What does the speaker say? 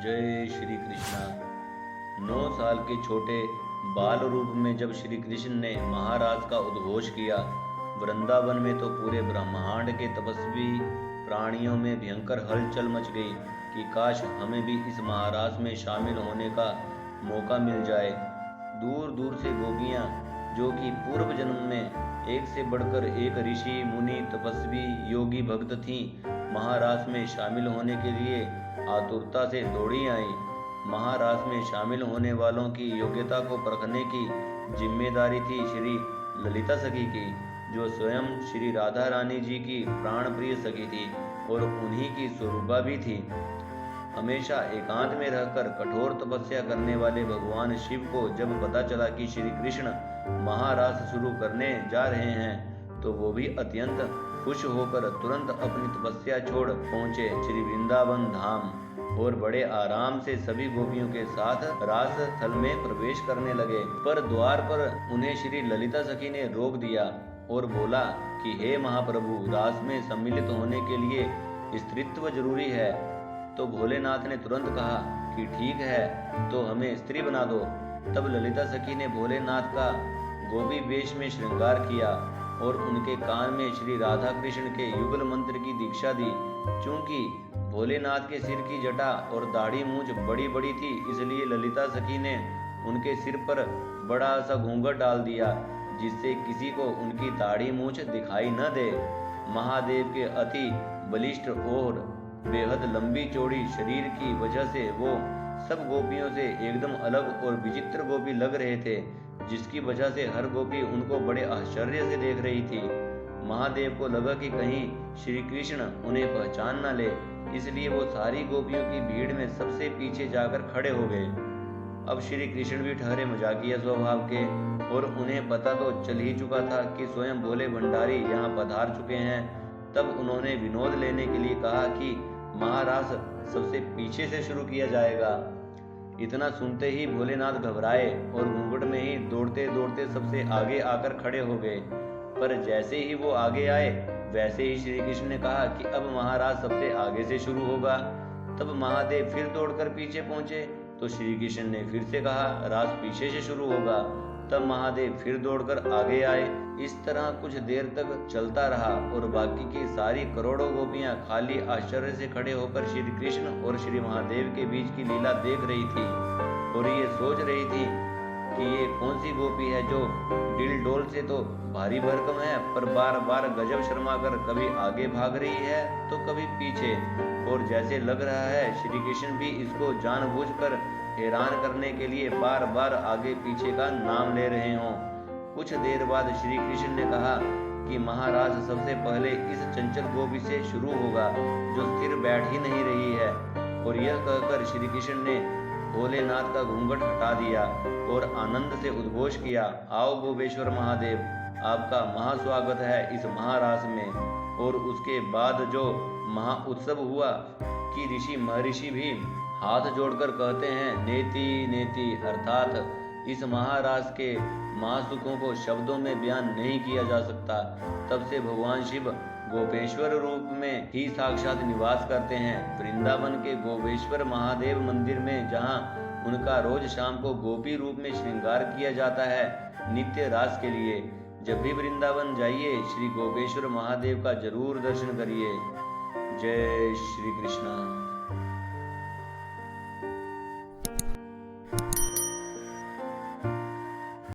जय श्री कृष्णा। 9 साल के छोटे बाल रूप में जब श्री कृष्ण ने महाराज का उद्घोष किया, वृंदावन में तो पूरे ब्रह्मांड के तपस्वी प्राणियों में भयंकर हलचल मच गई कि काश हमें भी इस महाराज में शामिल होने का मौका मिल जाए। दूर दूर से गोपियां, जो कि पूर्व जन्म में एक से बढ़कर एक ऋषि मुनि तपस्वी योगी भक्त थीं, महाराज में शामिल होने के लिए आतुरता से दौड़ी आई। महाराज में शामिल होने वालों की योग्यता को परखने की जिम्मेदारी थी श्री ललिता सखी की, जो स्वयं श्री राधा रानी जी की प्राण प्रिय सखी थी और उन्हीं की स्वरूपा भी थी। हमेशा एकांत में रहकर कठोर तपस्या करने वाले भगवान शिव को जब पता चला कि श्री कृष्ण महारास शुरू करने जा रहे हैं, तो वो भी अत्यंत खुश होकर तुरंत अपनी तपस्या छोड़ पहुंचे श्री वृंदावन धाम और बड़े आराम से सभी गोपियों के साथ रास स्थल में प्रवेश करने लगे। पर द्वार पर उन्हें श्री ललिता सखी ने रोक दिया और बोला कि हे महाप्रभु, रास में सम्मिलित होने के लिए स्त्रीत्व जरूरी है। तो भोलेनाथ ने तुरंत कहा कि ठीक है, तो हमें स्त्री बना दो। तब ललिता सखी ने भोलेनाथ का गोपी वेश में श्रृंगार किया और उनके कान में श्री राधा कृष्ण के युगल मंत्र की दीक्षा दी। चूंकि भोलेनाथ के सिर की जटा और दाढ़ी मूंछ बड़ी बड़ी थी, इसलिए ललिता सखी ने उनके सिर पर बड़ा सा घूंघट डाल दिया, जिससे किसी को उनकी दाढ़ी मूंछ दिखाई न दे। महादेव के अति बलिष्ठ और बेहद लंबी चौड़ी शरीर की वजह से वो सब गोपियों से एकदम अलग और विचित्र गोपी लग रहे थे, जिसकी वजह से हर गोपी उनको बड़े आश्चर्य से देख रही थी। महादेव को लगा कि कहीं श्री कृष्ण उन्हें पहचान न ले, इसलिए वो सारी गोपियों की भीड़ में सबसे पीछे जाकर खड़े हो गए। अब श्री कृष्ण भी ठहरे मजाकिया स्वभाव के और उन्हें पता तो चल ही चुका था कि स्वयं भोले भंडारी यहाँ पधार चुके हैं। तब उन्होंने विनोद लेने के लिए कहा कि महारास सबसे पीछे से शुरू किया जाएगा। इतना सुनते ही भोलेनाथ घबराए और घूंघट में ही दौड़ते दौड़ते सबसे आगे आकर खड़े हो गए। पर जैसे ही वो आगे आए, वैसे ही श्री कृष्ण ने कहा कि अब महाराज सबसे आगे से शुरू होगा। तब महादेव फिर दौड़कर पीछे पहुंचे, तो श्री कृष्ण ने फिर से कहा रास पीछे से शुरू होगा। तब महादेव फिर दौड़कर आगे आए। इस तरह कुछ देर तक चलता रहा और बाकी की सारी करोड़ों गोपियां खाली आश्चर्य से खड़े होकर श्री कृष्ण और श्री महादेव के बीच की लीला देख रही थी और ये सोच रही थी कि ये कौन सी गोपी है जो दिल डोल से तो भारी भरकम है, पर बार बार गजब शर्मा कर कभी आगे भाग रही है तो कभी पीछे, और जैसे लग रहा है श्री कृष्ण भी इसको जानबूझकर हैरान करने के लिए बार बार आगे पीछे का नाम ले रहे हों। कुछ देर बाद श्री कृष्ण ने कहा कि महाराज सबसे पहले इस चंचल गोपी से शुरू होगा जो स्थिर बैठ ही नहीं रही है। और यह कहकर श्री कृष्ण ने भोलेनाथ का घूंघट हटा दिया और आनंद से उद्घोष किया, आओ गोपेश्वर महादेव, आपका महास्वागत है इस महारास में। और उसके बाद जो महा उत्सव हुआ कि ऋषि महर्षि भी हाथ जोड़कर कहते हैं नेति नेति, अर्थात इस महारास के महासुखों को शब्दों में बयान नहीं किया जा सकता। तब से भगवान शिव गोपेश्वर रूप में ही साक्षात निवास करते हैं। वृंदावन के गोपेश्वर महादेव मंदिर में, जहां उनका रोज शाम को गोपी रूप में श्रृंगार किया जाता है नित्य रास के लिए। जब भी वृंदावन जाइए, श्री गोपेश्वर महादेव का जरूर दर्शन करिए। जय श्री कृष्ण।